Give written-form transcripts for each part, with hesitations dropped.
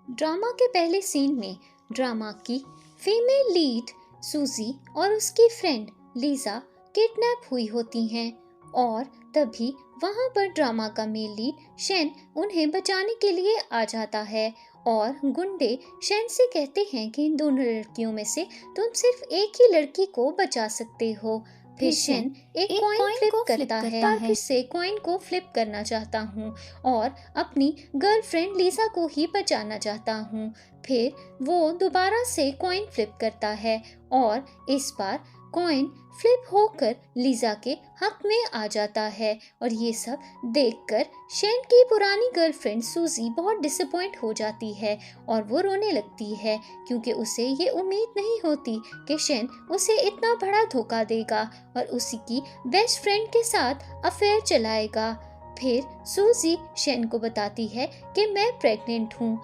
Drama के पहले scene में ड्रामा की फीमेल लीड सूजी और उसकी फ्रेंड लीजा किडनैप हुई होती हैं और तभी वहां पर ड्रामा का मेल लीड शेन उन्हें बचाने के लिए आ जाता है और गुंडे शेन से कहते हैं कि इन दोनों लड़कियों में से तुम सिर्फ एक ही लड़की को बचा सकते हो। फिर शेन एक कॉइन फ्लिप करता है और फिर से कॉइन को फ्लिप करना चाहता हूँ और अपनी गर्लफ्रेंड लीजा को ही बचाना चाहता हूँ। फिर वो दोबारा से कॉइन फ्लिप करता है और इस बार कॉइन फ्लिप होकर लीजा के हक में आ जाता है और ये सब देखकर शेन की पुरानी गर्लफ्रेंड सूजी बहुत डिसअपॉइंट हो जाती है और वो रोने लगती है क्योंकि उसे ये उम्मीद नहीं होती कि शेन उसे इतना बड़ा धोखा देगा और उसी की बेस्ट फ्रेंड के साथ अफेयर चलाएगा। फिर सूजी शेन को बताती है कि मैं प्रेग्नेंट हूँ।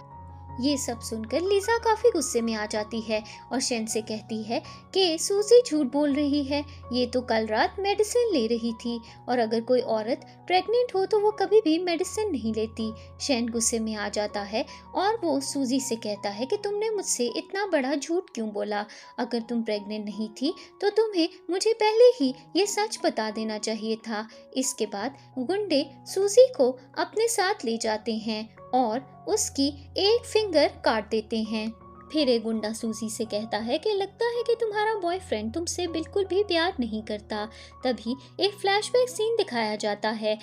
ये सब सुनकर लीजा काफी गुस्से में आ जाती है और शेन से कहती है कि सूजी झूठ बोल रही है, ये तो कल रात मेडिसिन ले रही थी और अगर कोई औरत प्रेग्नेंट हो तो वो कभी भी मेडिसिन नहीं लेती। शेन गुस्से में आ जाता है और वो सूजी से कहता है कि तुमने मुझसे इतना बड़ा झूठ क्यों बोला, अगर तुम प्रेग्नेंट नहीं थी तो तुम्हें मुझे पहले ही ये सच बता देना चाहिए था। इसके बाद गुंडे सूजी को अपने साथ ले जाते हैं और उसकी एक फिंगर काट देते हैं। फिर एक गुंडा सूजी से कहता है कि लगता है कि तुम्हारा बॉयफ्रेंड तुमसे बिल्कुल भी प्यार नहीं करता। तभी एक फ्लैशबैक सीन दिखाया जाता है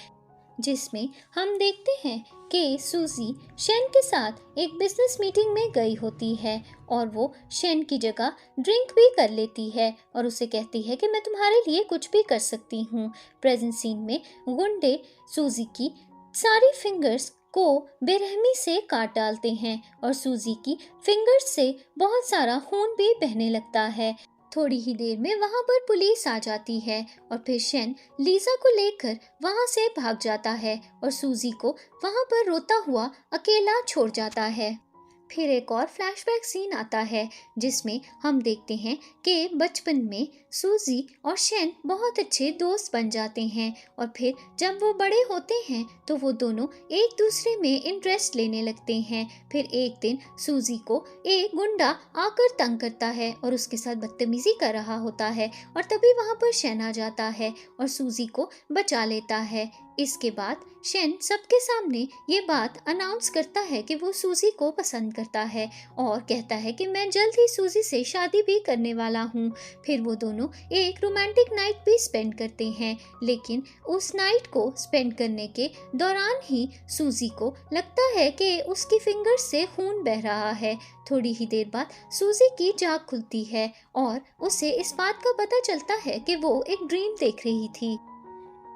जिसमें हम देखते हैं कि सूजी शेन के साथ एक बिजनेस मीटिंग में गई होती है और वो शेन की जगह ड्रिंक भी कर लेती है और उसे कहती है कि मैं तुम्हारे लिए कुछ भी कर सकती हूँ। प्रेजेंट सीन में गुंडे सूजी की सारी फिंगर्स को बेरहमी से काट डालते हैं और सूजी की फिंगर्स से बहुत सारा खून भी बहने लगता है। थोड़ी ही देर में वहां पर पुलिस आ जाती है और फिर शेन लीजा को लेकर वहां से भाग जाता है और सूजी को वहां पर रोता हुआ अकेला छोड़ जाता है। फिर एक और फ्लैशबैक सीन आता है जिसमें हम देखते हैं कि बचपन में सूजी और शेन बहुत अच्छे दोस्त बन जाते हैं और फिर जब वो बड़े होते हैं तो वो दोनों एक दूसरे में इंटरेस्ट लेने लगते हैं। फिर एक दिन सूजी को एक गुंडा आकर तंग करता है और उसके साथ बदतमीजी कर रहा होता है और तभी वहाँ पर शेन आ जाता है और सूजी को बचा लेता है। इसके बाद शेन सबके सामने ये बात अनाउंस करता है कि वो सूजी को पसंद करता है और कहता है कि मैं जल्द ही सूजी से शादी भी करने वाला हूँ। फिर वो दोनों एक रोमांटिक नाइट भी स्पेंड करते हैं, लेकिन उस नाइट को स्पेंड करने के दौरान ही सूजी को लगता है कि उसकी फिंगर से खून बह रहा है। थोड़ी ही देर बाद सूजी की जाग खुलती है और उसे इस बात का पता चलता है कि वो एक ड्रीम देख रही थी।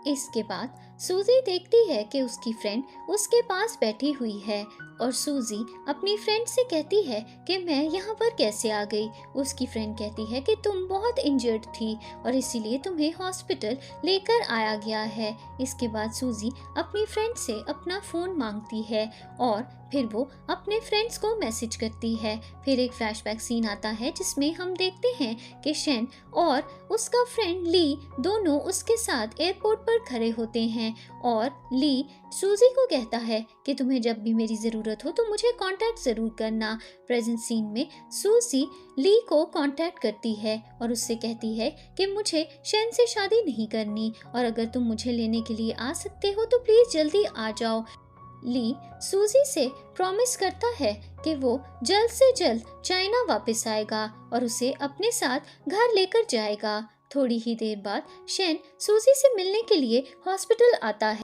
इसके बाद सूजी देखती है कि उसकी फ्रेंड उसके पास बैठी हुई है और सूजी अपनी फ्रेंड से कहती है कि मैं यहाँ पर कैसे आ गई। उसकी फ्रेंड कहती है कि तुम बहुत इंजर्ड थी और इसीलिए तुम्हें हॉस्पिटल लेकर आया गया है। इसके बाद सूजी अपनी फ्रेंड से अपना फ़ोन मांगती है और फिर वो अपने फ्रेंड्स को मैसेज करती है। फिर एक फ्लैशबैक सीन आता है जिसमें हम देखते हैं कि शेन और उसका फ्रेंड ली दोनों उसके साथ एयरपोर्ट पर खड़े होते हैं और ली सूजी को कहता है कि तुम्हें जब भी मेरी ज़रूरत हो तो मुझे कांटेक्ट ज़रूर करना। प्रेजेंट सीन में सूजी ली को कांटेक्ट करती है और उससे कहती है कि मुझे शेन से शादी नहीं करनी और अगर तुम मुझे लेने के लिए आ सकते हो तो प्लीज़ जल्दी आ जाओ। ली सूजी से प्रॉमिस करता है कि वो जल्द से जल्द चाइना वापस आएगा और उसे अपने साथ घर लेकर जाएगा। थोड़ी ही देर बाद शेन सूजी से मिलने के लिए हॉस्पिटल आता है।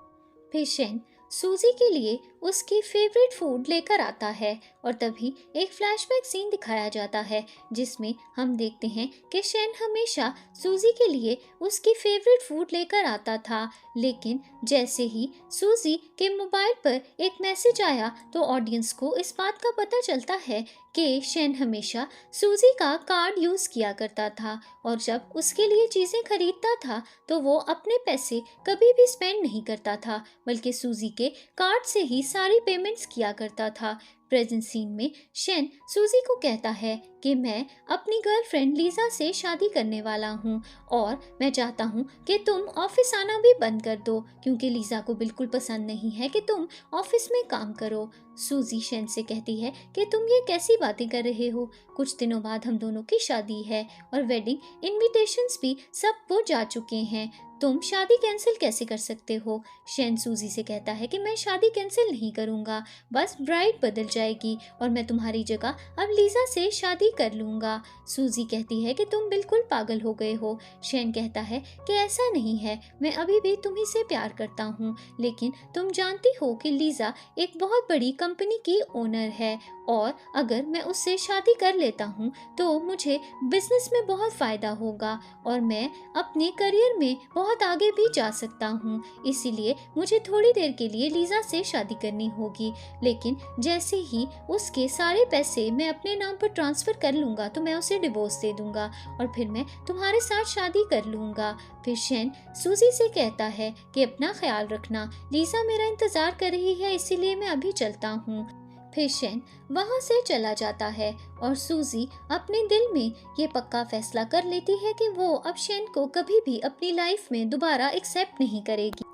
फिर शेन सूजी के लिए उसकी फेवरेट फूड लेकर आता है और तभी एक फ्लैशबैक सीन दिखाया जाता है जिसमें हम देखते हैं कि शेन हमेशा सूजी के लिए उसकी फेवरेट फूड लेकर आता था, लेकिन जैसे ही सूजी के मोबाइल पर एक मैसेज आया तो ऑडियंस को इस बात का पता चलता है कि शेन हमेशा सूजी का कार्ड यूज़ किया करता था और जब उसके लिए चीज़ें खरीदता था तो वो अपने पैसे कभी भी स्पेंड नहीं करता था बल्कि सूजी के कार्ड से ही सारी पेमेंट्स किया करता था। प्रेजेंट सीन में शेन सूजी को कहता है कि मैं अपनी गर्लफ्रेंड लीजा से शादी करने वाला हूँ और मैं चाहता हूँ कि तुम ऑफिस आना भी बंद कर दो क्योंकि लीजा को बिल्कुल पसंद नहीं है कि तुम ऑफिस में काम करो। सूजी शेन से कहती है कि तुम ये कैसी बातें कर रहे हो, कुछ दिनों बाद हम दोनों की शादी है और वेडिंग इनविटेशंस भी सब वो जा चुके हैं, तुम शादी कैंसिल कैसे कर सकते हो। शेन सूजी से कहता है कि मैं शादी कैंसिल नहीं करूँगा, बस ब्राइड बदल जाएगी और मैं तुम्हारी जगह अब लीजा से शादी कर लूँगा। सूजी कहती है कि तुम बिल्कुल पागल हो गए हो। शेन कहता है कि ऐसा नहीं है, मैं अभी भी तुम्ही से प्यार करता हूँ, लेकिन तुम जानती हो कि लीजा एक बहुत बड़ी कंपनी की ओनर है और अगर मैं उससे शादी कर लेता हूँ तो मुझे बिजनेस में बहुत फ़ायदा होगा और मैं अपने करियर में बहुत आगे भी जा सकता हूँ, इसीलिए मुझे थोड़ी देर के लिए लीजा से शादी करनी होगी, लेकिन जैसे ही उसके सारे पैसे मैं अपने नाम पर ट्रांसफ़र कर लूँगा तो मैं उसे डिवोर्स दे दूँगा और फिर मैं तुम्हारे साथ शादी कर लूँगा। फिर शेन सूजी से कहता है कि अपना ख्याल रखना, लीजा मेरा इंतज़ार कर रही है, इसीलिए मैं अभी चलता हूँ। फिर शेन वहाँ से चला जाता है और सूजी अपने दिल में ये पक्का फैसला कर लेती है कि वो अब शेन को कभी भी अपनी लाइफ में दोबारा एक्सेप्ट नहीं करेगी।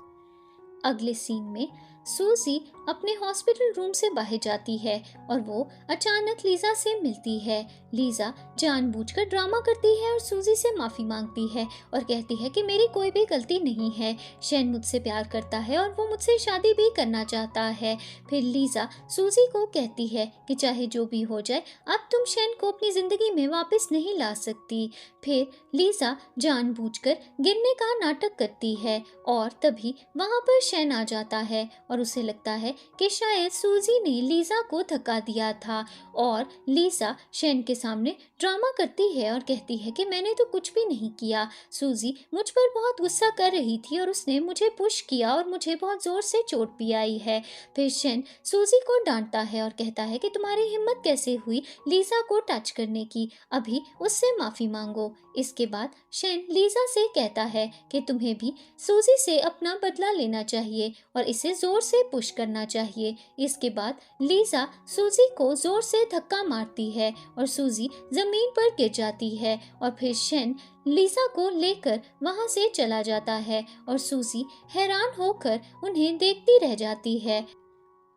अगले सीन में सूजी अपने हॉस्पिटल रूम से बाहर जाती है और वो अचानक लीजा से मिलती है। लीजा जानबूझकर ड्रामा करती है और सूजी से माफ़ी मांगती है और कहती है कि मेरी कोई भी गलती नहीं है, शेन मुझसे प्यार करता है और वो मुझसे शादी भी करना चाहता है। फिर लीजा सूजी को कहती है कि चाहे जो भी हो जाए अब तुम शेन को अपनी ज़िंदगी में वापस नहीं ला सकती। फिर लीजा जानबूझकर गिरने का नाटक करती है और तभी वहाँ पर शेन आ जाता है और उसे लगता है कि शायद सूजी ने लीजा को धक्का दिया था और लीजा शेन के सामने ड्रामा करती है और कहती है कि मैंने तो कुछ भी नहीं किया, सूजी मुझ पर बहुत गुस्सा कर रही थी और उसने मुझे पुश किया और मुझे बहुत ज़ोर से चोट भी आई है। फिर शेन सूजी को डांटता है और कहता है कि तुम्हारी हिम्मत कैसे हुई लीजा को टच करने की, अभी उससे माफ़ी मांगो। इसके बाद शेन लीजा से कहता है कि तुम्हें भी सूजी से अपना बदला लेना चाहिए और इसे ज़ोर से पुश करना चाहिए। इसके बाद लीजा सूजी को ज़ोर से धक्का मारती है और सूजी ज़मीन पर गिर जाती है और फिर शेन लीजा को लेकर वहाँ से चला जाता है और सूजी हैरान होकर उन्हें देखती रह जाती है।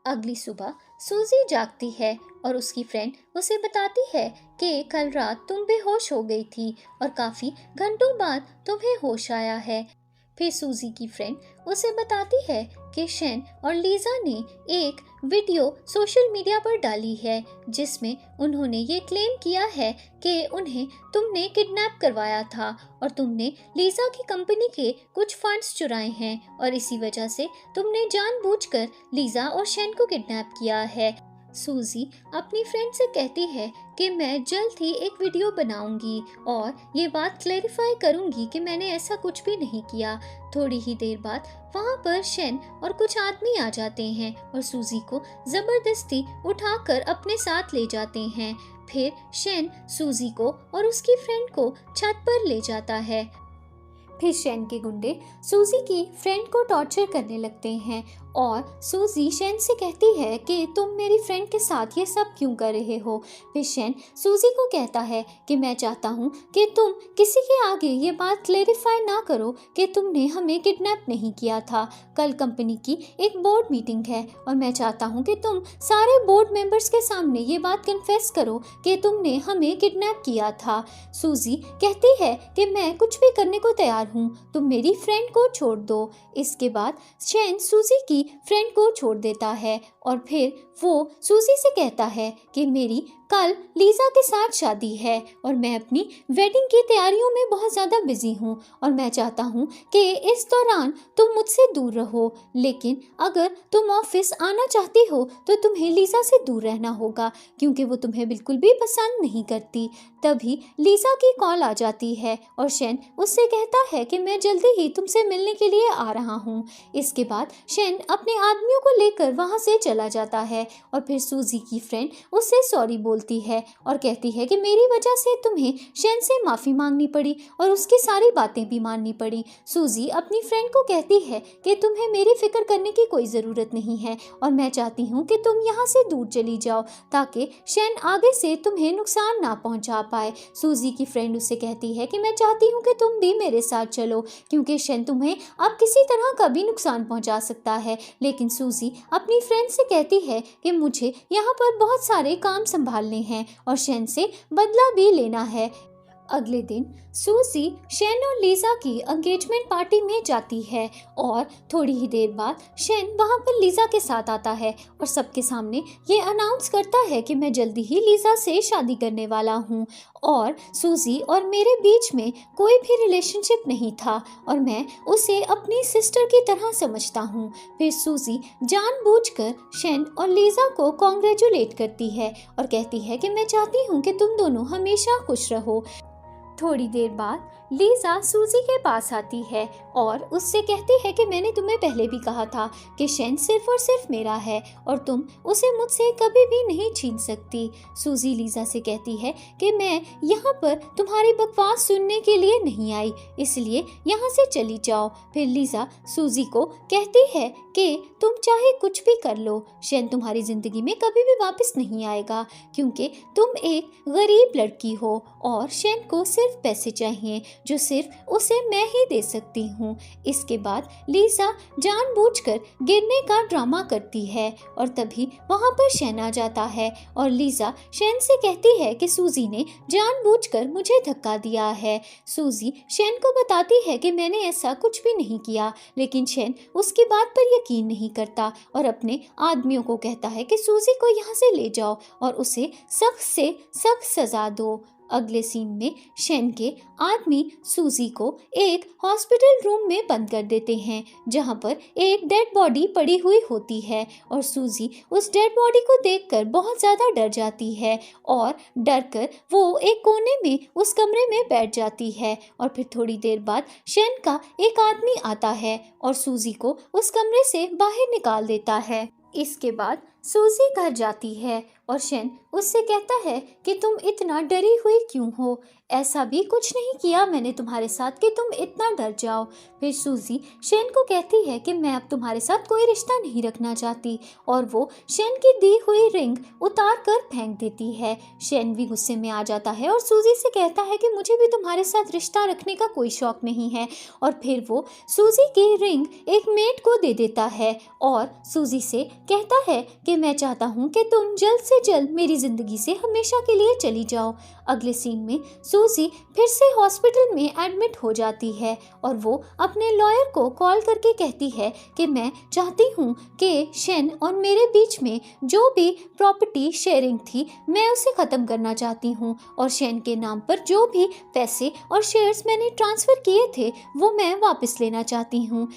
अगली सुबह सूजी जागती है और उसकी फ्रेंड उसे बताती है कि कल रात तुम बेहोश हो गई थी और काफ़ी घंटों बाद तुम्हें होश आया है। फिर सूजी की फ्रेंड उसे बताती है कि शेन और लीजा ने एक वीडियो सोशल मीडिया पर डाली है जिसमें उन्होंने ये क्लेम किया है कि उन्हें तुमने किडनैप करवाया था और तुमने लीजा की कंपनी के कुछ फंड्स चुराए हैं और इसी वजह से तुमने जानबूझकर लीजा और शेन को किडनैप किया है। सूजी अपनी फ्रेंड से कहती है कि मैं जल्द ही एक वीडियो बनाऊंगी और ये बात क्लैरिफाई करूंगी कि मैंने ऐसा कुछ भी नहीं किया। थोड़ी ही देर बाद वहाँ पर शेन और कुछ आदमी आ जाते हैं और सूजी को ज़बरदस्ती उठाकर अपने साथ ले जाते हैं। फिर शेन सूजी को और उसकी फ्रेंड को छत पर ले जाता है। फिर शेन के गुंडे सूजी की फ्रेंड को टॉर्चर करने लगते हैं और सूजी शेन से कहती है कि तुम मेरी फ्रेंड के साथ ये सब क्यों कर रहे हो। फिर शेन सूजी को कहता है कि मैं चाहता हूँ कि तुम किसी के आगे ये बात क्लेरिफाई ना करो कि तुमने हमें किडनैप नहीं किया था। कल कंपनी की एक बोर्ड मीटिंग है और मैं चाहता हूँ कि तुम सारे बोर्ड मेंबर्स के सामने ये बात कन्फेस करो कि तुमने हमें किडनैप किया था। सूजी कहती है कि मैं कुछ भी करने को तैयार हूँ, तुम मेरी फ्रेंड को छोड़ दो। इसके बाद शेन सूजी की फ्रेंड को छोड़ देता है और फिर वो सूजी से कहता है कि मेरी कल लीजा के साथ शादी है और मैं अपनी वेडिंग की तैयारियों में बहुत ज़्यादा बिजी हूँ और मैं चाहता हूँ कि इस दौरान तुम मुझसे दूर रहो, लेकिन अगर तुम ऑफिस आना चाहती हो तो तुम्हें लीजा से दूर रहना होगा क्योंकि वो तुम्हें बिल्कुल भी पसंद नहीं करती। तभी लीजा की कॉल आ जाती है और शेन उससे कहता है कि मैं जल्दी ही तुमसे मिलने के लिए आ रहा हूँ। इसके बाद शेन अपने आदमियों को लेकर वहाँ से चला चला जाता है और फिर सूजी की फ्रेंड उससे सॉरी बोलती है और कहती है कि मेरी वजह से तुम्हें शेन से माफ़ी मांगनी पड़ी और उसकी सारी बातें भी माननी पड़ी। सूजी अपनी फ्रेंड को कहती है कि तुम्हें मेरी फिक्र करने की कोई ज़रूरत नहीं है और मैं चाहती हूँ कि तुम यहाँ से दूर चली जाओ ताकि शेन आगे से तुम्हें नुकसान ना पहुँचा पाए। सूजी की फ्रेंड उससे कहती है कि मैं चाहती हूँ कि तुम भी मेरे साथ चलो क्योंकि शेन तुम्हें अब किसी तरह का भी नुकसान पहुँचा सकता है। लेकिन सूजी अपनी फ्रेंड से कहती है कि मुझे यहाँ पर बहुत सारे काम संभालने हैं और शेन से बदला भी लेना है। अगले दिन सूजी शेन और लीजा की एंगेजमेंट पार्टी में जाती है और थोड़ी ही देर बाद शेन वहां पर लीजा के साथ आता है और सबके सामने ये अनाउंस करता है कि मैं जल्दी ही लीजा से शादी करने वाला हूँ और सूजी और मेरे बीच में कोई भी रिलेशनशिप नहीं था और मैं उसे अपनी सिस्टर की तरह समझता हूँ। फिर सूजी जानबूझकर शेन और लीजा को कॉन्ग्रेचुलेट करती है और कहती है कि मैं चाहती हूँ कि तुम दोनों हमेशा खुश रहो। थोड़ी देर बाद लीजा सूजी के पास आती है और उससे कहती है कि मैंने तुम्हें पहले भी कहा था कि शेन सिर्फ और सिर्फ मेरा है और तुम उसे मुझसे कभी भी नहीं छीन सकती। सूजी लीजा से कहती है कि मैं यहाँ पर तुम्हारी बकवास सुनने के लिए नहीं आई, इसलिए यहाँ से चली जाओ। फिर लीजा सूजी को कहती है कि तुम चाहे कुछ भी कर लो, शेन तुम्हारी जिंदगी में कभी भी वापस नहीं आएगा क्योंकि तुम एक गरीब लड़की हो और शेन को सिर्फ पैसे चाहिए जो सिर्फ उसे मैं ही दे सकती हूँ। इसके बाद लीजा जानबूझकर गिरने का ड्रामा करती है और तभी वहाँ पर शेन आ जाता है और लीजा शेन से कहती है कि सूजी ने जानबूझकर मुझे धक्का दिया है। सूजी शेन को बताती है कि मैंने ऐसा कुछ भी नहीं किया, लेकिन शेन उसकी बात पर यकीन नहीं करता और अपने आदमियों को कहता है कि सूजी को यहाँ से ले जाओ और उसे सख्त से सख्त सजा दो। अगले सीन में शेन के आदमी सूजी को एक हॉस्पिटल रूम में बंद कर देते हैं जहां पर एक डेड बॉडी पड़ी हुई होती है और सूजी उस डेड बॉडी को देखकर बहुत ज़्यादा डर जाती है और डर कर वो एक कोने में उस कमरे में बैठ जाती है और फिर थोड़ी देर बाद शेन का एक आदमी आता है और सूजी को उस कमरे से बाहर निकाल देता है। इसके बाद सूजी घर जाती है और शेन उससे कहता है कि तुम इतना डरी हुई क्यों हो, ऐसा भी कुछ नहीं किया मैंने तुम्हारे साथ कि तुम इतना डर जाओ। फिर सूजी शेन को कहती है कि मैं अब तुम्हारे साथ कोई रिश्ता नहीं रखना चाहती और वो शेन की दी हुई रिंग उतार कर फेंक देती है। शेन भी गुस्से में आ जाता है और सूजी से कहता है कि मुझे भी तुम्हारे साथ रिश्ता रखने का कोई शौक नहीं है और फिर वो सूजी की रिंग एक मेड को दे देता है और सूजी से कहता है कि मैं चाहता हूँ कि तुम जल्द से जल्द मेरी ज़िंदगी से हमेशा के लिए चली जाओ। अगले सीन में सूजी फिर से हॉस्पिटल में एडमिट हो जाती है और वो अपने लॉयर को कॉल करके कहती है कि मैं चाहती हूँ कि शेन और मेरे बीच में जो भी प्रॉपर्टी शेयरिंग थी मैं उसे ख़त्म करना चाहती हूँ और शेन के नाम पर जो भी पैसे और शेयर्स मैंने ट्रांसफ़र किए थे वो मैं वापस लेना चाहती हूँ।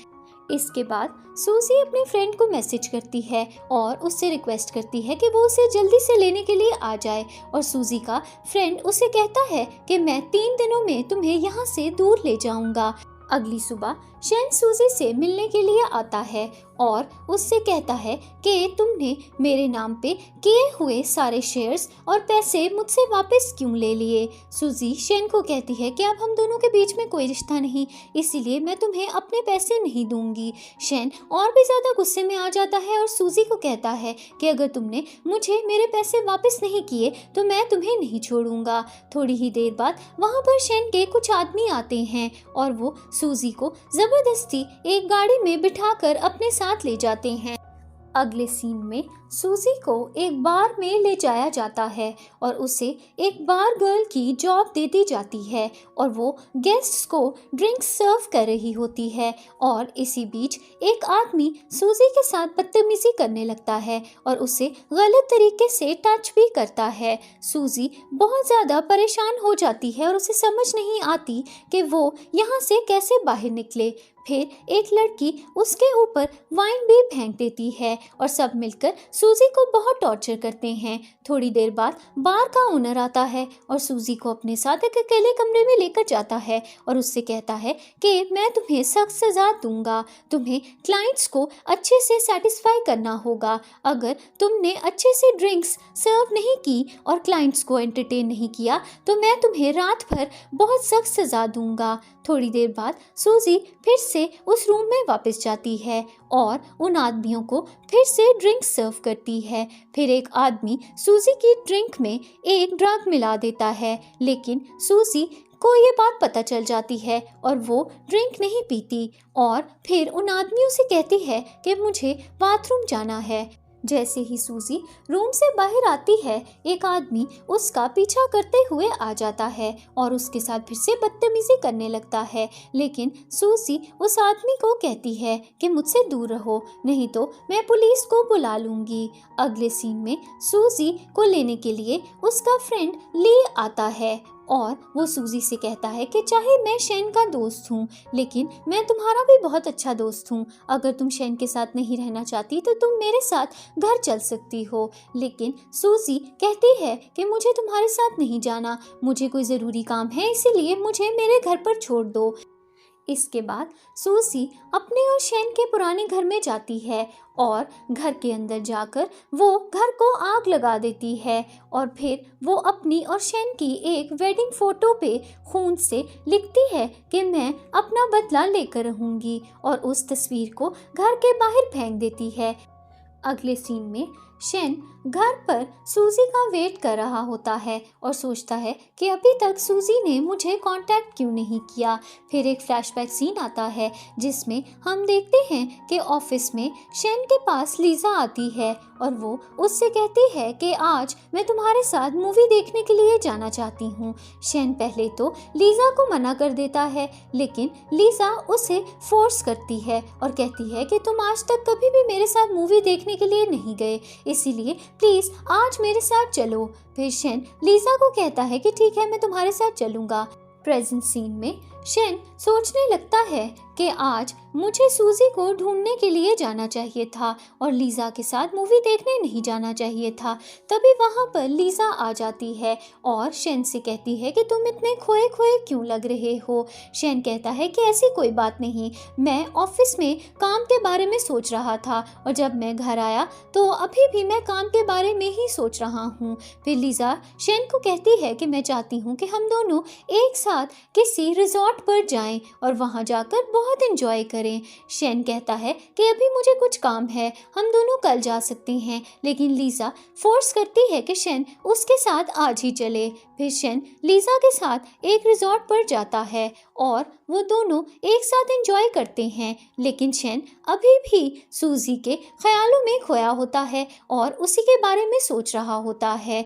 इसके बाद सूजी अपने फ्रेंड को मैसेज करती है और उससे रिक्वेस्ट करती है कि वो उसे जल्दी से लेने के लिए आ जाए और सूजी का फ्रेंड उसे कहता है कि मैं 3 दिनों में तुम्हें यहाँ से दूर ले जाऊँगा। अगली सुबह शेन सूजी से मिलने के लिए आता है और उससे कहता है कि तुमने मेरे नाम पे किए हुए सारे शेयर्स और पैसे मुझसे वापस क्यों ले लिए। सूजी शेन को कहती है कि अब हम दोनों के बीच में कोई रिश्ता नहीं, इसीलिए मैं तुम्हें अपने पैसे नहीं दूंगी। शेन और भी ज़्यादा गुस्से में आ जाता है और सूजी को कहता है कि अगर तुमने मुझे मेरे पैसे वापस नहीं किए तो मैं तुम्हें नहीं छोड़ूंगा। थोड़ी ही देर बाद वहाँ पर शेन के कुछ आदमी आते हैं और वो सूजी को जबरदस्ती एक गाड़ी में बिठाकर अपने साथ ले जाते हैं। अगले सीन में सूजी को एक बार में ले जाया जाता है और उसे एक बार गर्ल की जॉब दे दी जाती है और वो गेस्ट्स को ड्रिंक्स सर्व कर रही होती है और इसी बीच एक आदमी सूजी के साथ बदतमीजी करने लगता है और उसे गलत तरीके से टच भी करता है। सूजी बहुत ज़्यादा परेशान हो जाती है और उसे समझ नहीं आती कि वो यहाँ से कैसे बाहर निकले। फिर एक लड़की उसके ऊपर वाइन भी फेंक देती है और सब मिलकर सूजी को बहुत टॉर्चर करते हैं। थोड़ी देर बाद बार का ओनर आता है और सूजी को अपने साथ एक अकेले कमरे में लेकर जाता है और उससे कहता है कि मैं तुम्हें सख्त सज़ा दूंगा। तुम्हें क्लाइंट्स को अच्छे से सेटिस्फाई करना होगा। अगर तुमने अच्छे से ड्रिंक्स सर्व नहीं की और क्लाइंट्स को एंटरटेन नहीं किया तो मैं तुम्हें रात भर बहुत सख्त सज़ा दूंगा। थोड़ी देर बाद सूजी फिर से उस रूम में वापस जाती है और उन आदमियों को फिर से ड्रिंक सर्व करती है। फिर एक आदमी सूजी की ड्रिंक में एक ड्रग मिला देता है, लेकिन सूजी को ये बात पता चल जाती है और वो ड्रिंक नहीं पीती और फिर उन आदमियों से कहती है कि मुझे बाथरूम जाना है। जैसे ही सूजी रूम से बाहर आती है, एक आदमी उसका पीछा करते हुए आ जाता है और उसके साथ फिर से बदतमीजी करने लगता है, लेकिन सूजी उस आदमी को कहती है कि मुझसे दूर रहो, नहीं तो मैं पुलिस को बुला लूंगी। अगले सीन में सूजी को लेने के लिए उसका फ्रेंड ली आता है और वो सूजी से कहता है कि चाहे मैं शेन का दोस्त हूँ, लेकिन मैं तुम्हारा भी बहुत अच्छा दोस्त हूँ। अगर तुम शेन के साथ नहीं रहना चाहती तो तुम मेरे साथ घर चल सकती हो। लेकिन सूजी कहती है कि मुझे तुम्हारे साथ नहीं जाना, मुझे कोई ज़रूरी काम है, इसीलिए मुझे मेरे घर पर छोड़ दो। इसके बाद सूजी अपने और शेन के पुराने घर में जाती है और घर के अंदर जाकर वो घर को आग लगा देती है और फिर वो अपनी और शेन की एक वेडिंग फोटो पे खून से लिखती है कि मैं अपना बदला लेकर रहूँगी और उस तस्वीर को घर के बाहर फेंक देती है। अगले सीन में शेन घर पर सूजी का वेट कर रहा होता है और सोचता है कि अभी तक सूजी ने मुझे कांटेक्ट क्यों नहीं किया। फिर एक फ्लैशबैक सीन आता है जिसमें हम देखते हैं कि ऑफिस में शेन के पास लीजा आती है और वो उससे कहती है कि आज मैं तुम्हारे साथ मूवी देखने के लिए जाना चाहती हूँ। शेन पहले तो लीजा को मना कर देता है, लेकिन लीजा उसे फोर्स करती है और कहती है कि तुम आज तक कभी भी मेरे साथ मूवी देखने के लिए नहीं गए, इसीलिए प्लीज आज मेरे साथ चलो। फिर शेन लीजा को कहता है कि ठीक है, मैं तुम्हारे साथ चलूंगा। प्रेजेंट सीन में शेन सोचने लगता है कि आज मुझे सूजी को ढूंढने के लिए जाना चाहिए था और लीजा के साथ मूवी देखने नहीं जाना चाहिए था। तभी वहाँ पर लीजा आ जाती है और शेन से कहती है कि तुम इतने खोए खोए क्यों लग रहे हो। शेन कहता है कि ऐसी कोई बात नहीं, मैं ऑफिस में काम के बारे में सोच रहा था और जब मैं घर आया तो अभी भी मैं काम के बारे में ही सोच रहा हूँ। फिर लीजा शेन को कहती है कि मैं चाहती हूँ कि हम दोनों एक साथ किसी रिजॉर्ट पर जाएं और वहाँ जाकर बहुत एंजॉय करें। शेन कहता है कि अभी मुझे कुछ काम है, हम दोनों कल जा सकते हैं, लेकिन लीजा फोर्स करती है कि शेन उसके साथ आज ही चले। फिर शेन लीजा के साथ एक रिजॉर्ट पर जाता है और वो दोनों एक साथ एंजॉय करते हैं, लेकिन शेन अभी भी सूजी के ख्यालों में खोया होता है और उसी के बारे में सोच रहा होता है।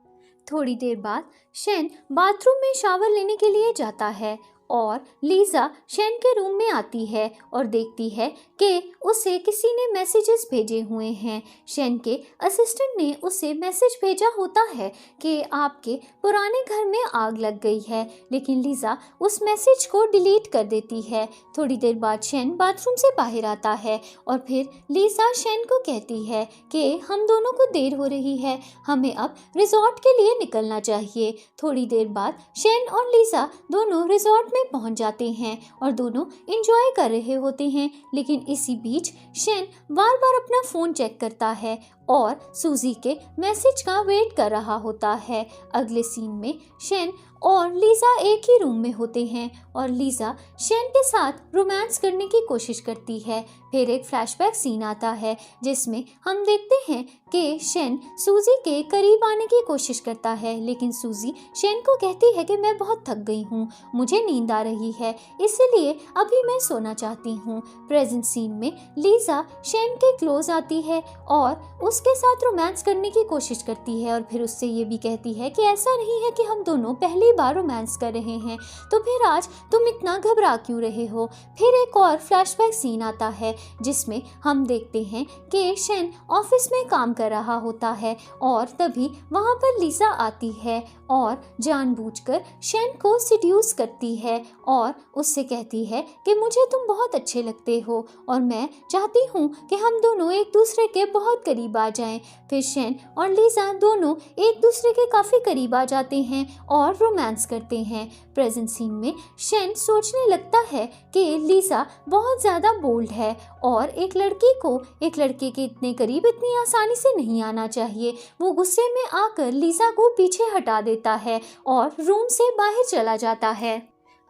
थोड़ी देर बाद शेन बाथरूम में शावर लेने के लिए जाता है और लीजा शेन के रूम में आती है और देखती है कि उसे किसी ने मैसेजेस भेजे हुए हैं। शेन के असिस्टेंट ने उसे मैसेज भेजा होता है कि आपके पुराने घर में आग लग गई है, लेकिन लीजा उस मैसेज को डिलीट कर देती है। थोड़ी देर बाद शेन बाथरूम से बाहर आता है और फिर लीजा शेन को कहती है कि हम दोनों को देर हो रही है, हमें अब रिजॉर्ट के लिए निकलना चाहिए। थोड़ी देर बाद शेन और लीजा दोनों रिजॉर्ट में पहुंच जाते हैं और दोनों एंजॉय कर रहे होते हैं, लेकिन इसी बीच शेन बार बार अपना फोन चेक करता है और सूजी के मैसेज का वेट कर रहा होता है। अगले सीन में शेन और लीजा एक ही रूम में होते हैं और लीजा शेन के साथ रोमांस करने की कोशिश करती है। फिर एक फ्लैशबैक सीन आता है जिसमें हम देखते हैं कि शेन सूजी के करीब आने की कोशिश करता है, लेकिन सूजी शेन को कहती है कि मैं बहुत थक गई हूँ, मुझे नींद आ रही है, इसलिए अभी मैं सोना चाहती हूँ। प्रेजेंट सीन में लीजा शेन के क्लोज आती है और उसके साथ रोमांस करने की कोशिश करती है और फिर उससे ये भी कहती है कि ऐसा नहीं है कि हम दोनों पहली बार रोमांस कर रहे हैं, तो फिर आज तुम इतना घबरा क्यों रहे हो। फिर एक और फ्लैशबैक सीन आता है जिसमें हम देखते हैं कि शेन ऑफिस में काम कर रहा होता है और तभी वहाँ पर लीसा आती है और जानबूझकर शेन को सिड्यूस करती है और उससे कहती है कि मुझे तुम बहुत अच्छे लगते हो और मैं चाहती हूँ कि हम दोनों एक दूसरे के बहुत करीब आ जाएं। फिर शेन और लीसा दोनों एक दूसरे के काफ़ी करीब आ जाते हैं और रोमांस करते हैं। प्रेजेंट सीन में शेन सोचने लगता है कि लीसा बहुत ज़्यादा बोल्ड है और एक लड़की को एक लड़के के इतने करीब इतनी आसानी से नहीं आना चाहिए। वो गुस्से में आकर लीसा को पीछे हटा देता है और रूम से बाहर चला जाता है।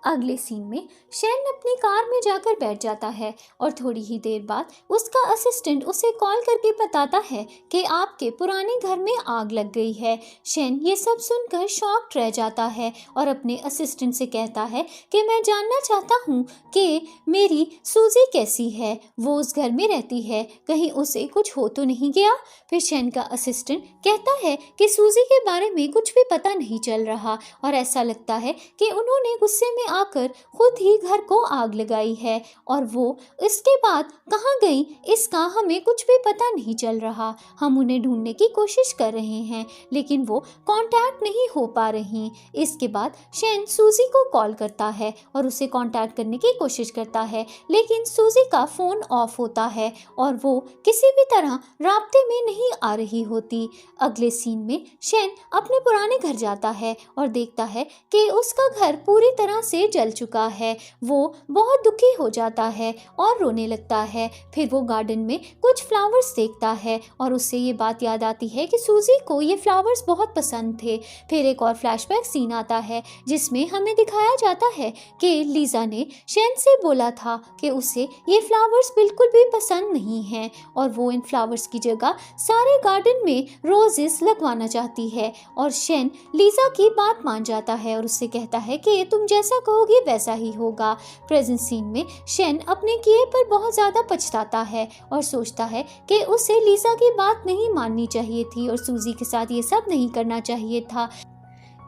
अगले सीन में शेन अपनी कार में जाकर बैठ जाता है और थोड़ी ही देर बाद उसका असिस्टेंट उसे कॉल करके बताता है कि आपके पुराने घर में आग लग गई है। शेन ये सब सुनकर शॉक्ड रह जाता है और अपने असिस्टेंट से कहता है कि मैं जानना चाहता हूँ कि मेरी सूजी कैसी है, वो उस घर में रहती है, कहीं उसे कुछ हो तो नहीं गया। फिर शेन का असिस्टेंट कहता है कि सूजी के बारे में कुछ भी पता नहीं चल रहा और ऐसा लगता है कि उन्होंने गुस्से में आकर खुद ही घर को आग लगाई है और वो इसके बाद कहाँ गई इसका हमें कुछ भी पता नहीं चल रहा। हम उन्हें ढूंढने की कोशिश कर रहे हैं लेकिन वो कांटेक्ट नहीं हो पा रही। इसके बाद शेन सूजी को कॉल करता है और उसे कांटेक्ट करने की कोशिश करता है लेकिन सूजी का फ़ोन ऑफ होता है और वो किसी भी तरह राब्ते में नहीं आ रही होती। अगले सीन में शेन अपने पुराने घर जाता है और देखता है कि उसका घर पूरी तरह से जल चुका है। वो बहुत दुखी हो जाता है और रोने लगता है। फिर वो गार्डन में कुछ फ्लावर्स देखता है और उससे ये बात याद आती है कि सूजी को ये फ्लावर्स बहुत पसंद थे। फिर एक और फ्लैशबैक सीन आता है जिसमें हमें दिखाया जाता है कि लीजा ने शेन से बोला था कि उसे ये फ्लावर्स बिल्कुल भी पसंद नहीं हैं और वो इन फ्लावर्स की जगह सारे गार्डन में रोजेस लगवाना चाहती है और शेन लीजा की बात मान जाता है और उससे कहता है कि तुम जैसा कहोगे वैसा ही होगा। प्रेजेंट सीन में शेन अपने किए पर बहुत ज़्यादा पछताता है और सोचता है कि उसे लीजा की बात नहीं माननी चाहिए थी और सूजी के साथ ये सब नहीं करना चाहिए था।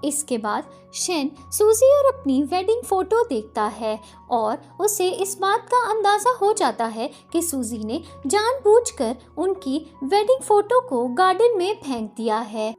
इसके बाद शेन सूजी और अपनी वेडिंग फ़ोटो देखता है और उसे इस बात का अंदाज़ा हो जाता है कि सूजी ने जानबूझकर उनकी वेडिंग फ़ोटो को गार्डन में फेंक दिया है।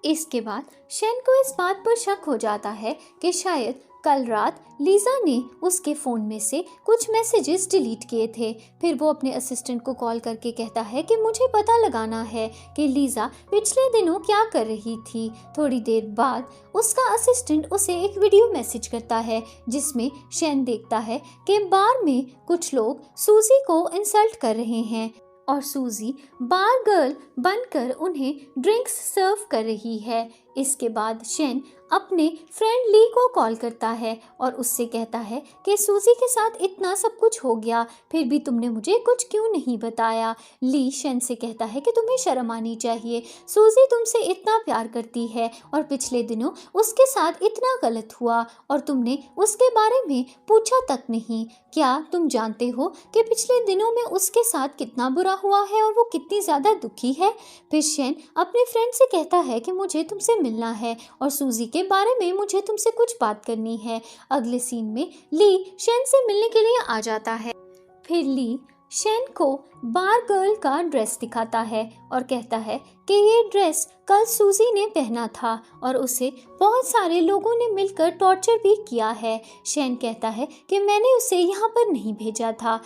इसके बाद शेन को इस बात पर शक हो जाता है कि शायद कल रात लीजा ने उसके फ़ोन में से कुछ मैसेजेस डिलीट किए थे। फिर वो अपने असिस्टेंट को कॉल करके कहता है कि मुझे पता लगाना है कि लीजा पिछले दिनों क्या कर रही थी। थोड़ी देर बाद उसका असिस्टेंट उसे एक वीडियो मैसेज करता है जिसमें शेन देखता है कि बार में कुछ लोग सूजी को इंसल्ट कर रहे हैं और सूजी बार गर्ल बनकर उन्हें ड्रिंक्स सर्व कर रही है। इसके बाद शेन अपने फ्रेंड ली को कॉल करता है और उससे कहता है कि सूजी के साथ इतना सब कुछ हो गया फिर भी तुमने मुझे कुछ क्यों नहीं बताया। ली शेन से कहता है कि तुम्हें शर्म आनी चाहिए, सूजी तुमसे इतना प्यार करती है और पिछले दिनों उसके साथ इतना गलत हुआ और तुमने उसके बारे में पूछा तक नहीं। क्या तुम जानते हो कि पिछले दिनों में उसके साथ कितना बुरा हुआ है और वो कितनी ज़्यादा दुखी है। फिर शेन अपने फ्रेंड से कहता है कि मुझे तुमसे मिलना है और सूजी के बारे में मुझे तुमसे कुछ बात करनी है। अगले सीन में ली शेन से मिलने के लिए आ जाता है। फिर ली शेन को बार गर्ल का ड्रेस दिखाता है और कहता है कि ये ड्रेस कल सूजी ने पहना था और उसे बहुत सारे लोगों ने मिलकर टॉर्चर भी किया है। शेन कहता है कि मैंने उसे यहाँ पर नहीं भेजा था।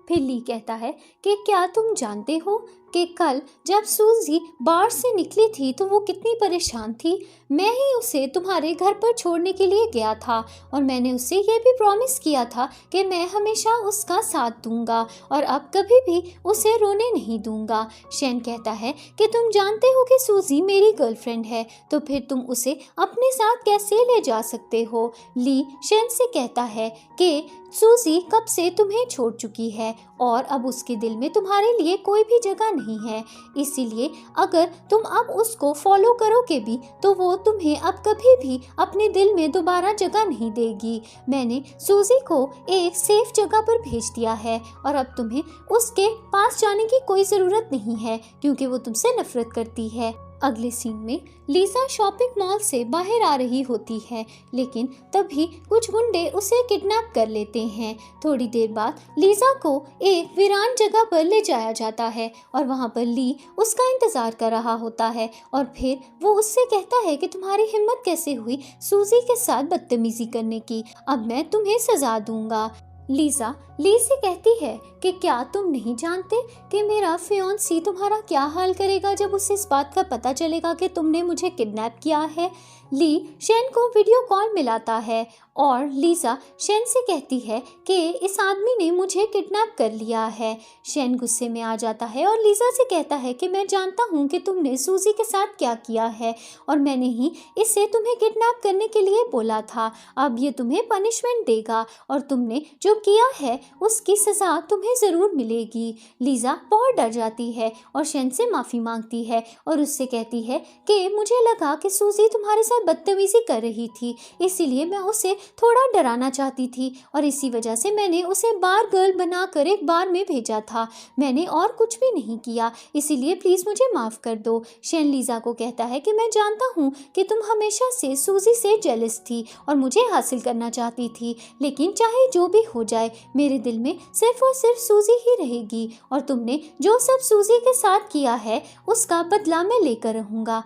फिर ली कहता है कि क्या तुम जानते हो कि कल जब सूजी बार से निकली थी तो वो कितनी परेशान थी। मैं ही उसे तुम्हारे घर पर छोड़ने के लिए गया था और मैंने उसे ये भी प्रॉमिस किया था कि मैं हमेशा उसका साथ दूंगा और अब कभी भी उसे रोने नहीं दूंगा। शेन कहता है कि तुम जानते हो कि सूजी मेरी गर्लफ्रेंड है तो फिर तुम उसे अपने साथ कैसे ले जा सकते हो। ली शेन से कहता है कि सूजी कब से तुम्हें छोड़ चुकी है और अब उसके दिल में तुम्हारे लिए कोई भी जगह नहीं है। इसीलिए अगर तुम अब उसको फॉलो करोगे भी तो वो तुम्हें अब कभी भी अपने दिल में दोबारा जगह नहीं देगी। मैंने सूजी को एक सेफ जगह पर भेज दिया है और अब तुम्हें उसके पास जाने की कोई ज़रूरत नहीं है क्योंकि वो तुमसे नफरत करती है। अगले सीन में लीजा शॉपिंग मॉल से बाहर आ रही होती है, लेकिन तभी कुछ गुंडे उसे किडनैप कर लेते हैं। थोड़ी देर बाद लीजा को एक वीरान जगह पर ले जाया जाता है और वहां पर ली उसका इंतजार कर रहा होता है और फिर वो उससे कहता है कि तुम्हारी हिम्मत कैसे हुई सूजी के साथ बदतमीजी करने की, अब मैं तुम्हें सजा दूंगा। लीजा ली से कहती है कि क्या तुम नहीं जानते कि मेरा फियांसी तुम्हारा क्या हाल करेगा जब उसे इस बात का पता चलेगा कि तुमने मुझे किडनैप किया है। ली शेन को वीडियो कॉल मिलाता है और लीजा शेन से कहती है कि इस आदमी ने मुझे किडनैप कर लिया है। शेन गुस्से में आ जाता है और लीजा से कहता है कि मैं जानता हूँ कि तुमने सूजी के साथ क्या किया है और मैंने ही इसे तुम्हें किडनैप करने के लिए बोला था। अब ये तुम्हें पनिशमेंट देगा और तुमने जो किया है उसकी सज़ा तुम्हें ज़रूर मिलेगी। लीजा बहुत डर जाती है और शेन से माफ़ी मांगती है और उससे कहती है कि मुझे लगा कि सूजी तुम्हारे साथ बदतमीजी कर रही थी, इसीलिए मैं उसे थोड़ा डराना चाहती थी और इसी वजह से मैंने उसे बार गर्ल बनाकर एक बार में भेजा था। मैंने और कुछ भी नहीं किया, इसीलिए प्लीज़ मुझे माफ़ कर दो। शेन लीजा को कहता है कि मैं जानता हूँ कि तुम हमेशा से सूजी से जेलस थी और मुझे हासिल करना चाहती थी, लेकिन चाहे जो भी हो जाए मेरे दिल में सिर्फ और सिर्फ सूजी ही रहेगी और तुमने जो सब सूजी के साथ किया है उसका बदला मैं लेकर रहूँगा।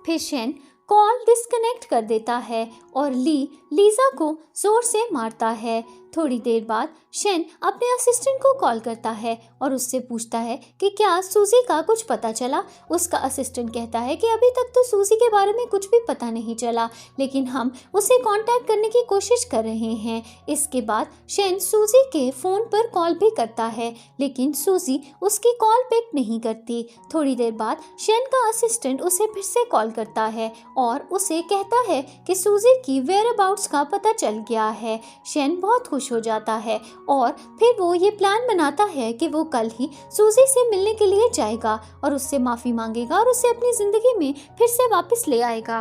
फिर शेन कॉल डिस्कनेक्ट कर देता है और लीजा को जोर से मारता है। थोड़ी देर बाद शेन अपने असिस्टेंट को कॉल करता है और उससे पूछता है कि क्या सूजी का कुछ पता चला। उसका असिस्टेंट कहता है कि अभी तक तो सूजी के बारे में कुछ भी पता नहीं चला, लेकिन हम उसे कांटेक्ट करने की कोशिश कर रहे हैं। इसके बाद शेन सूजी के फ़ोन पर कॉल भी करता है, लेकिन सूजी उसकी कॉल पिक नहीं करती। थोड़ी देर बाद शेन का असिस्टेंट उसे फिर से कॉल करता है और उसे कहता है कि सूजी की वेयर अबाउट्स का पता चल गया है। शेन बहुत खुश हो जाता है और फिर वो ये प्लान बनाता है कि वो कल ही सूजी से मिलने के लिए जाएगा और उससे माफ़ी मांगेगा और उसे अपनी ज़िंदगी में फिर से वापस ले आएगा।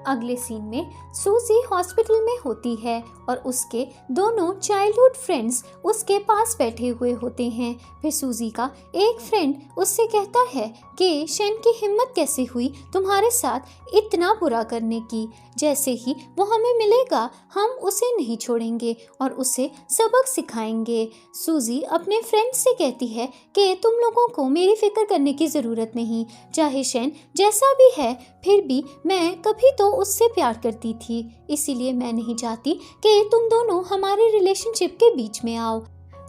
अगले सीन में सूजी हॉस्पिटल में होती है और उसके दोनों चाइल्डहुड फ्रेंड्स उसके पास बैठे हुए होते हैं। फिर सूजी का एक फ्रेंड उससे कहता है कि शेन की हिम्मत कैसे हुई तुम्हारे साथ इतना बुरा करने की, जैसे ही वो हमें मिलेगा हम उसे नहीं छोड़ेंगे और उसे सबक सिखाएंगे। सूजी अपने फ्रेंड से कहती है कि तुम लोगों को मेरी फिक्र करने की ज़रूरत नहीं, चाहे शेन जैसा भी है फिर भी मैं कभी तो उससे प्यार करती थी, इसीलिए मैं नहीं चाहती कि तुम दोनों हमारे रिलेशनशिप के बीच में आओ।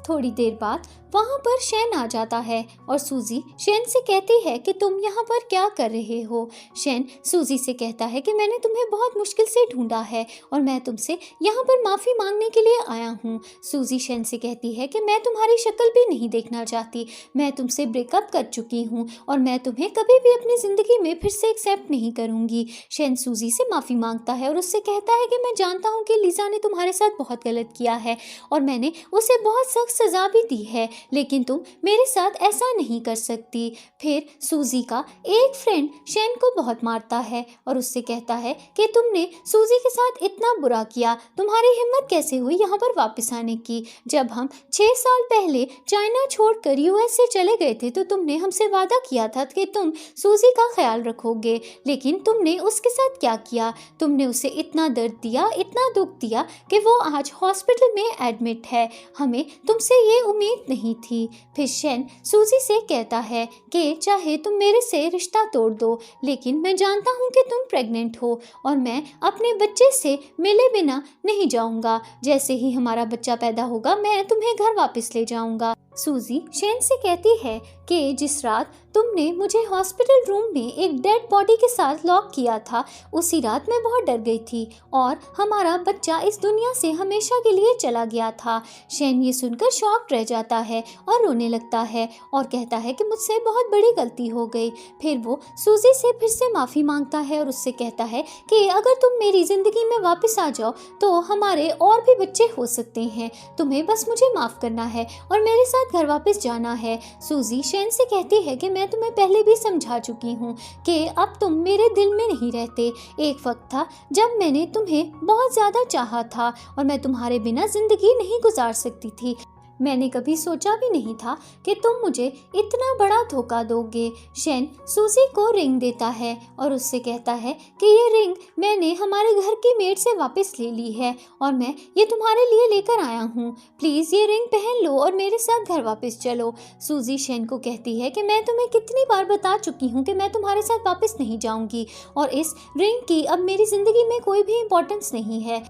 थोड़ी देर बाद वहाँ पर शेन आ जाता है और सूजी शेन से कहती है कि तुम यहाँ पर क्या कर रहे हो। शेन सूजी से कहता है कि मैंने तुम्हें बहुत मुश्किल से ढूंढा है और मैं तुमसे यहाँ पर माफ़ी मांगने के लिए आया हूँ। सूजी शेन से कहती है कि मैं तुम्हारी शक्ल भी नहीं देखना चाहती, मैं तुमसे ब्रेकअप कर चुकी हूँ और मैं तुम्हें कभी भी अपनी ज़िंदगी में फिर से एक्सेप्ट नहीं करूँगी। शेन सूजी से माफ़ी मांगता है और उससे कहता है कि मैं जानता हूँ कि लीजा ने तुम्हारे साथ बहुत गलत किया है और मैंने उसे बहुत सख्त सज़ा भी दी है, लेकिन तुम मेरे साथ ऐसा नहीं कर सकती। फिर सूजी का एक फ्रेंड शेन को बहुत मारता है और उससे कहता है कि तुमने सूजी के साथ इतना बुरा किया, तुम्हारी हिम्मत कैसे हुई यहाँ पर वापस आने की। जब हम 6 साल पहले चाइना छोड़कर यूएस से चले गए थे तो तुमने हमसे वादा किया था कि तुम सूजी का ख्याल रखोगे, लेकिन तुमने उसके साथ क्या किया। तुमने उसे इतना दर्द दिया, इतना दुख दिया कि वो आज हॉस्पिटल में एडमिट है। हमें तुमसे ये उम्मीद नहीं थी। फिर शेन सूजी से कहता है कि चाहे तुम मेरे से रिश्ता तोड़ दो, लेकिन मैं जानता हूँ कि तुम प्रेग्नेंट हो और मैं अपने बच्चे से मिले बिना नहीं जाऊँगा। जैसे ही हमारा बच्चा पैदा होगा मैं तुम्हें घर वापस ले जाऊँगा। सूजी शेन से कहती है कि जिस रात तुमने मुझे हॉस्पिटल रूम में एक डेड बॉडी के साथ लॉक किया था, उसी रात मैं बहुत डर गई थी और हमारा बच्चा इस दुनिया से हमेशा के लिए चला गया था। शेन ये सुनकर शॉक्ड रह जाता है और रोने लगता है और कहता है कि मुझसे बहुत बड़ी गलती हो गई। फिर वो सूजी से फिर से माफ़ी मांगता है और उससे कहता है कि अगर तुम मेरी ज़िंदगी में वापस आ जाओ तो हमारे और भी बच्चे हो सकते हैं। तुम्हें बस मुझे माफ़ करना है और मेरे साथ घर वापस जाना है। सूजी शेन से कहती है कि मैं तुम्हें पहले भी समझा चुकी हूँ कि अब तुम मेरे दिल में नहीं रहते। एक वक्त था जब मैंने तुम्हें बहुत ज़्यादा चाहा था और मैं तुम्हारे बिना ज़िंदगी नहीं गुजार सकती थी। मैंने कभी सोचा भी नहीं था कि तुम मुझे इतना बड़ा धोखा दोगे। शेन सूजी को रिंग देता है और उससे कहता है कि ये रिंग मैंने हमारे घर की मेड से वापस ले ली है और मैं ये तुम्हारे लिए लेकर आया हूँ। प्लीज़ ये रिंग पहन लो और मेरे साथ घर वापस चलो। सूजी शेन को कहती है कि मैं तुम्हें कितनी बार बता चुकी हूँ कि मैं तुम्हारे साथ वापस नहीं जाऊँगी और इस रिंग की अब मेरी ज़िंदगी में कोई भी इम्पोर्टेंस नहीं है।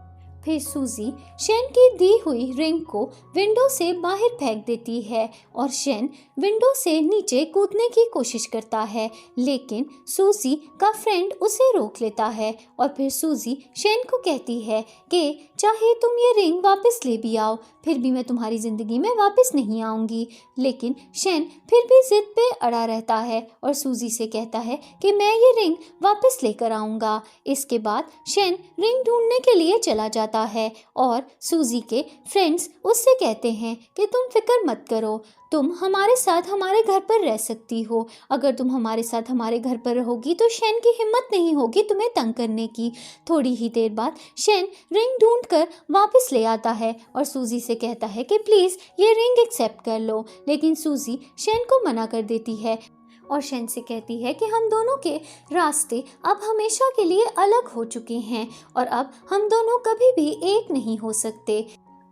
फिर सूजी शेन की दी हुई रिंग को विंडो से बाहर फेंक देती है और शेन विंडो से नीचे कूदने की कोशिश करता है, लेकिन सूजी का फ्रेंड उसे रोक लेता है और फिर सूजी शेन को कहती है कि चाहे तुम ये रिंग वापस ले भी आओ फिर भी मैं तुम्हारी ज़िंदगी में वापस नहीं आऊँगी। लेकिन शेन फिर भी जिद पे अड़ा रहता है और सूजी से कहता है कि मैं ये रिंग वापस लेकर आऊँगा। इसके बाद शेन रिंग ढूंढने के लिए चला जाता है और सूजी के फ्रेंड्स उससे कहते हैं कि तुम फिक्र मत करो, तुम हमारे साथ हमारे घर पर रह सकती हो। अगर तुम हमारे साथ हमारे घर पर रहोगी तो शेन की हिम्मत नहीं होगी तुम्हें तंग करने की। थोड़ी ही देर बाद शेन रिंग ढूंढकर वापस ले आता है और सूजी से कहता है कि प्लीज़ ये रिंग एक्सेप्ट कर लो, लेकिन सूजी शेन को मना कर देती है और शेन से कहती है कि हम दोनों के रास्ते अब हमेशा के लिए अलग हो चुके हैं और अब हम दोनों कभी भी एक नहीं हो सकते।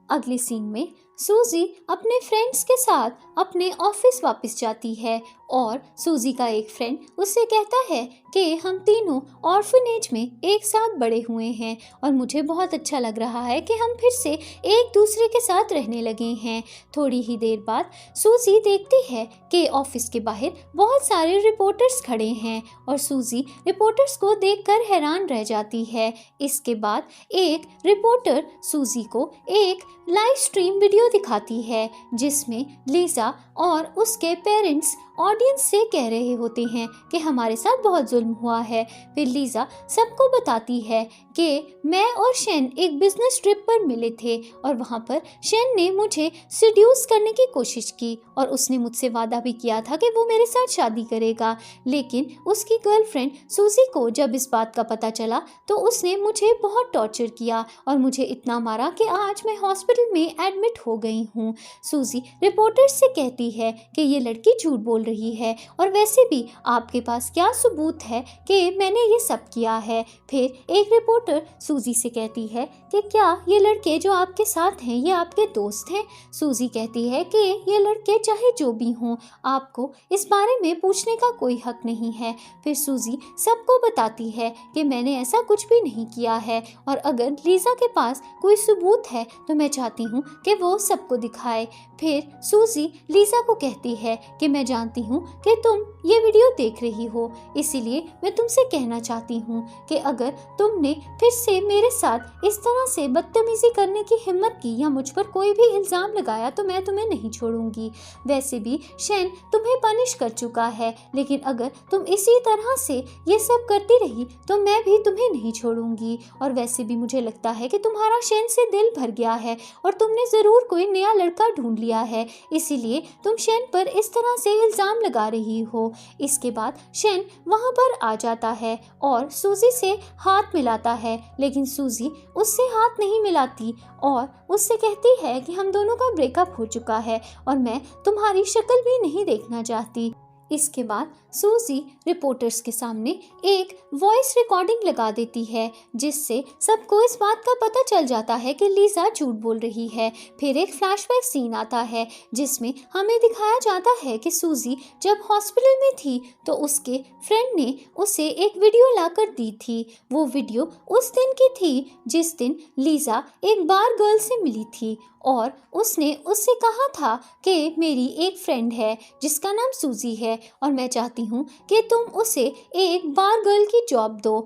अगले सीन में सूजी अपने फ्रेंड्स के साथ अपने ऑफिस वापस जाती है और सूजी का एक फ्रेंड उससे कहता है कि हम तीनों ऑर्फनेज में एक साथ बड़े हुए हैं और मुझे बहुत अच्छा लग रहा है कि हम फिर से एक दूसरे के साथ रहने लगे हैं। थोड़ी ही देर बाद सूजी देखती है कि ऑफिस के बाहर बहुत सारे रिपोर्टर्स खड़े हैं और सूजी रिपोर्टर्स को देखकर हैरान रह जाती है। इसके बाद एक रिपोर्टर सूजी को एक लाइव स्ट्रीम वीडियो दिखाती है जिसमें लीजा और उसके पेरेंट्स ऑडियंस से कह रहे होते हैं कि हमारे साथ बहुत जुल्म हुआ है। फिर लीजा सबको बताती है कि मैं और शेन एक बिजनेस ट्रिप पर मिले थे और वहाँ पर शेन ने मुझे सिड्यूस करने की कोशिश की और उसने मुझसे वादा भी किया था कि वो मेरे साथ शादी करेगा। लेकिन उसकी गर्लफ्रेंड सूजी को जब इस बात का पता चला तो उसने मुझे बहुत टॉर्चर किया और मुझे इतना मारा कि आज मैं हॉस्पिटल में एडमिट हो गई हूँ। सूजी रिपोर्टर से कहती है कि ये लड़की झूठ बोल रही है और वैसे भी आपके पास क्या सबूत है कि मैंने ये सब किया है। फिर एक रिपोर्टर सूजी से कहती है कि क्या ये लड़के जो आपके साथ हैं ये आपके दोस्त हैं। सूजी कहती है कि ये लड़के चाहे जो भी हों आपको इस बारे में पूछने का कोई हक नहीं है। फिर सूजी सबको बताती है कि मैंने ऐसा कुछ भी नहीं किया है और अगर लीजा के पास कोई सबूत है तो मैं चाहती हूँ कि वो सबको दिखाए। फिर सूजी लीजा को कहती है कि मैं जानती हूँ कि तुम ये वीडियो देख रही हो, इसीलिए मैं तुमसे कहना चाहती हूँ कि अगर तुमने फिर से मेरे साथ इस तरह से बदतमीजी करने की हिम्मत की या मुझ पर कोई भी इल्ज़ाम लगाया तो मैं तुम्हें नहीं छोड़ूंगी। वैसे भी शेन तुम्हें पनिश कर चुका है, लेकिन अगर तुम इसी तरह से ये सब करती रही तो मैं भी तुम्हें नहीं छोड़ूंगी। और वैसे भी मुझे लगता है कि तुम्हारा शेन से दिल भर गया है और तुमने ज़रूर कोई नया लड़का ढूंढ लिया है, इसीलिए तुम शेन पर इस तरह से इल्ज़ाम लगा रही हो। इसके बाद शेन वहाँ पर आ जाता है और सूजी से हाथ मिलाता है, लेकिन सूजी उससे हाथ नहीं मिलाती और उससे कहती है कि हम दोनों का ब्रेकअप हो चुका है और मैं तुम्हारी शक्ल भी नहीं देखना चाहती। इसके बाद सूजी रिपोर्टर्स के सामने एक वॉइस रिकॉर्डिंग लगा देती है, जिससे सबको इस बात का पता चल जाता है कि लीजा झूठ बोल रही है। फिर एक फ्लैशबैक सीन आता है जिसमें हमें दिखाया जाता है कि सूजी जब हॉस्पिटल में थी तो उसके फ्रेंड ने उसे एक वीडियो लाकर दी थी। वो वीडियो उस दिन की थी जिस दिन लीजा एक बार गर्ल से मिली थी और उसने उससे कहा था कि मेरी एक फ्रेंड है जिसका नाम सूजी है और मैं चाहती हूँ कि तुम उसे एक बार गर्ल की जॉब दो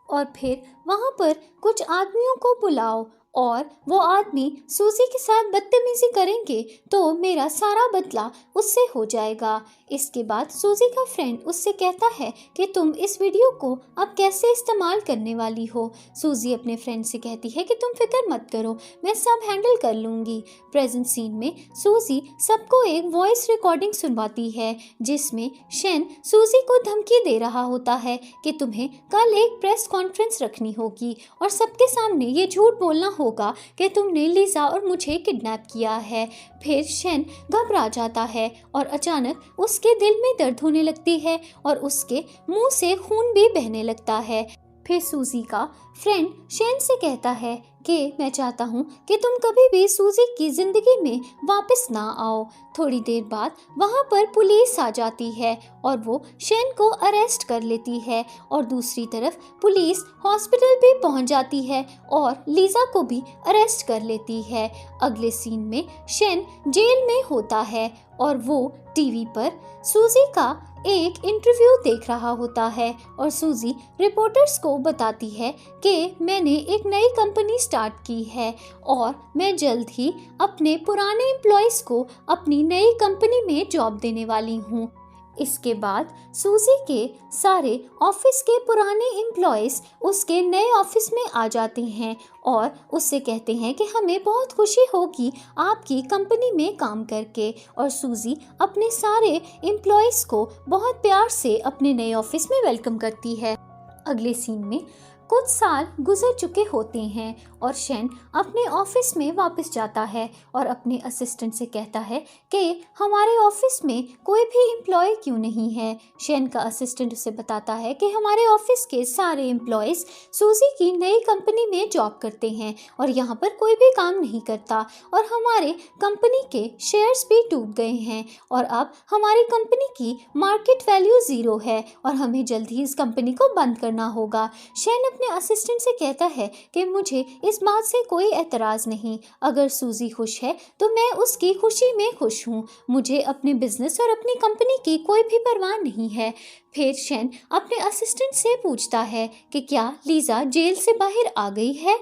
और फिर वहाँ पर कुछ आदमियों को बुलाओ और वो आदमी सूजी के साथ बदतमीजी करेंगे तो मेरा सारा बदला उससे हो जाएगा। इसके बाद सूजी का फ्रेंड उससे कहता है कि तुम इस वीडियो को अब कैसे इस्तेमाल करने वाली हो। सूजी अपने फ्रेंड से कहती है कि तुम फिक्र मत करो, मैं सब हैंडल कर लूँगी। प्रेजेंट सीन में सूजी सबको एक वॉइस रिकॉर्डिंग सुनवाती है जिसमें शेन सूजी को धमकी दे रहा होता है कि तुम्हें कल एक प्रेस कॉन्फ्रेंस रखनी होगी और सबके सामने ये झूठ बोलना होगा कि तुमने लीजा और मुझे किडनैप किया है। फिर शेन घबरा जाता है और अचानक उसके दिल में दर्द होने लगती है और उसके मुंह से खून भी बहने लगता है। फिर सूजी का फ्रेंड शेन से कहता है कि मैं चाहता हूँ कि तुम कभी भी सूजी की ज़िंदगी में वापस ना आओ। थोड़ी देर बाद वहाँ पर पुलिस आ जाती है और वो शेन को अरेस्ट कर लेती है और दूसरी तरफ पुलिस हॉस्पिटल भी पहुँच जाती है और लीजा को भी अरेस्ट कर लेती है। अगले सीन में शेन जेल में होता है और वो टीवी पर सूजी का एक इंटरव्यू देख रहा होता है और सूजी रिपोर्टर्स को बताती है कि मैंने एक नई कंपनी स्टार्ट की है और मैं जल्द ही अपने पुराने एम्प्लॉयज़ को अपनी नई कंपनी में जॉब देने वाली हूँ। इसके बाद सूजी के सारे ऑफिस के पुराने एम्प्लॉयज़ उसके नए ऑफिस में आ जाते हैं और उससे कहते हैं कि हमें बहुत खुशी होगी आपकी कंपनी में काम करके। और सूजी अपने सारे एम्प्लॉयज़ को बहुत प्यार से अपने नए ऑफिस में वेलकम करती है। अगले सीन में कुछ साल गुजर चुके होते हैं और शेन अपने ऑफिस में वापस जाता है और अपने असिस्टेंट से कहता है कि हमारे ऑफिस में कोई भी एम्प्लॉय क्यों नहीं है। शेन का असिस्टेंट उसे बताता है कि हमारे ऑफिस के सारे एम्प्लॉयज़ सूजी की नई कंपनी में जॉब करते हैं और यहाँ पर कोई भी काम नहीं करता और हमारे कंपनी के शेयर्स भी डूब गए हैं और अब हमारी कंपनी की मार्केट वैल्यू ज़ीरो है और हमें जल्द ही इस कंपनी को बंद करना होगा। शेन अपने असिस्टेंट से कहता है कि मुझे इस बात से कोई एतराज़ नहीं, अगर सूजी खुश है तो मैं उसकी खुशी में खुश हूँ, मुझे अपने बिजनेस और अपनी कंपनी की कोई भी परवाह नहीं है। फिर शेन अपने असिस्टेंट से पूछता है कि क्या लीजा जेल से बाहर आ गई है।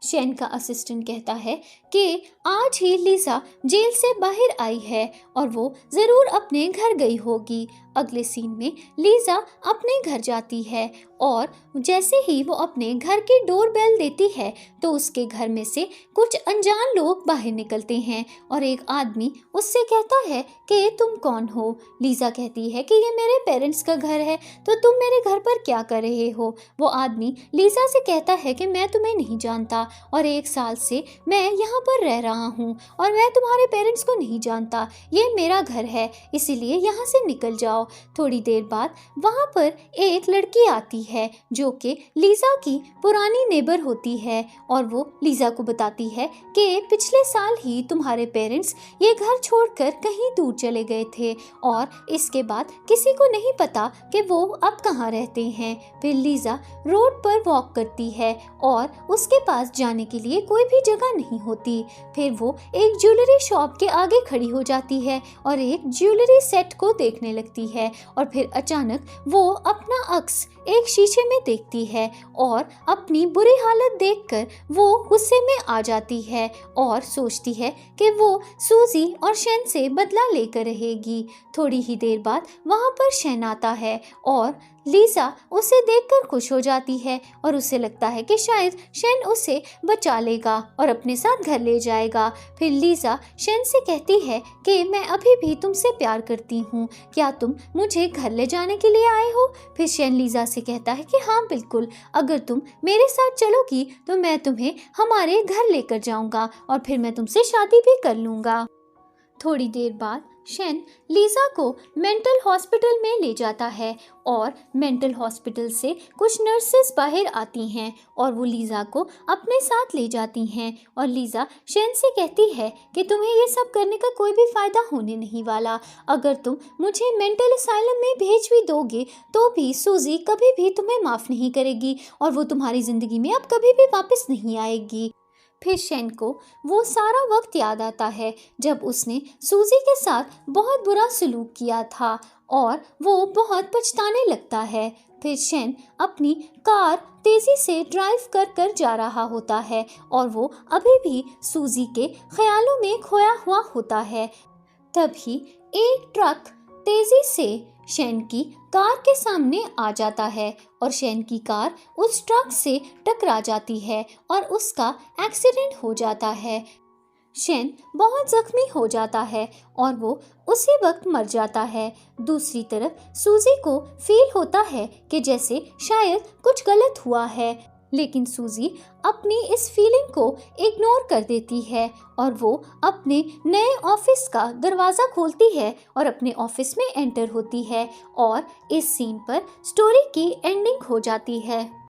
शेन का असिस्टेंट कहता है कि आज ही लीजा जेल से बाहर आई है और वो ज़रूर अपने घर गई होगी। अगले सीन में लीजा अपने घर जाती है और जैसे ही वो अपने घर की डोर बेल देती है तो उसके घर में से कुछ अनजान लोग बाहर निकलते हैं और एक आदमी उससे कहता है कि तुम कौन हो। लीजा कहती है कि ये मेरे पेरेंट्स का घर है, तो तुम मेरे घर पर क्या कर रहे हो। वो आदमी लीजा से कहता है कि मैं तुम्हें नहीं जानता और 1 साल से मैं यहाँ पर रह रहा हूँ और मैं तुम्हारे पेरेंट्स को नहीं जानता, ये मेरा घर है, इसीलिए यहाँ से निकल जाओ। थोड़ी देर बाद वहाँ पर एक लड़की आती है जो कि लीजा की पुरानी नेबर होती है और वो लीजा को बताती है कि पिछले साल ही तुम्हारे पेरेंट्स ये घर छोड़कर कहीं दूर चले गए थे और इसके बाद किसी को नहीं पता कि वो अब कहाँ रहते हैं। फिर लीजा रोड पर वॉक करती है और उसके पास जाने के लिए कोई भी जगह नहीं होती। फिर वो एक ज्वेलरी शॉप के आगे खड़ी हो जाती है और एक ज्वेलरी सेट को देखने लगती है और फिर अचानक वो अपना अक्स एक शीशे में देखती है और अपनी बुरी हालत देखकर वो गुस्से में आ जाती है और सोचती है कि वो सूजी और शेन से बदला लेकर रहेगी। थोड़ी ही देर बाद वहाँ पर शेन आता है और लीजा उसे देखकर खुश हो जाती है और उसे लगता है कि शायद शेन उसे बचा लेगा और अपने साथ घर ले जाएगा। फिर लीजा शेन से कहती है कि मैं अभी भी तुमसे प्यार करती हूँ, क्या तुम मुझे घर ले जाने के लिए आए हो। फिर शेन लीजा से कहता है कि हाँ बिल्कुल, अगर तुम मेरे साथ चलोगी तो मैं तुम्हें हमारे घर लेकर जाऊँगा और फिर मैं तुमसे शादी भी कर लूँगा। थोड़ी देर बाद शेन लीजा को मेंटल हॉस्पिटल में ले जाता है और मेंटल हॉस्पिटल से कुछ नर्सेस बाहर आती हैं और वो लीजा को अपने साथ ले जाती हैं और लीजा शेन से कहती है कि तुम्हें ये सब करने का कोई भी फ़ायदा होने नहीं वाला। अगर तुम मुझे मेंटल असाइलम में भेज भी दोगे तो भी सूजी कभी भी तुम्हें माफ़ नहीं करेगी और वो तुम्हारी ज़िंदगी में अब कभी भी वापस नहीं आएगी। फिर शेन को वो सारा वक्त याद आता है जब उसने सूजी के साथ बहुत बुरा सलूक किया था और वो बहुत पछताने लगता है। फिर शेन अपनी कार तेज़ी से ड्राइव कर कर जा रहा होता है और वो अभी भी सूजी के ख्यालों में खोया हुआ होता है। तभी एक ट्रक तेजी से शेन की कार के सामने आ जाता है और शेन की कार उस ट्रक से टकरा जाती है और उसका एक्सीडेंट हो जाता है। शेन बहुत जख्मी हो जाता है और वो उसी वक्त मर जाता है। दूसरी तरफ सूजी को फील होता है कि जैसे शायद कुछ गलत हुआ है, लेकिन सूजी अपनी इस फीलिंग को इग्नोर कर देती है और वो अपने नए ऑफिस का दरवाज़ा खोलती है और अपने ऑफिस में एंटर होती है और इस सीन पर स्टोरी की एंडिंग हो जाती है।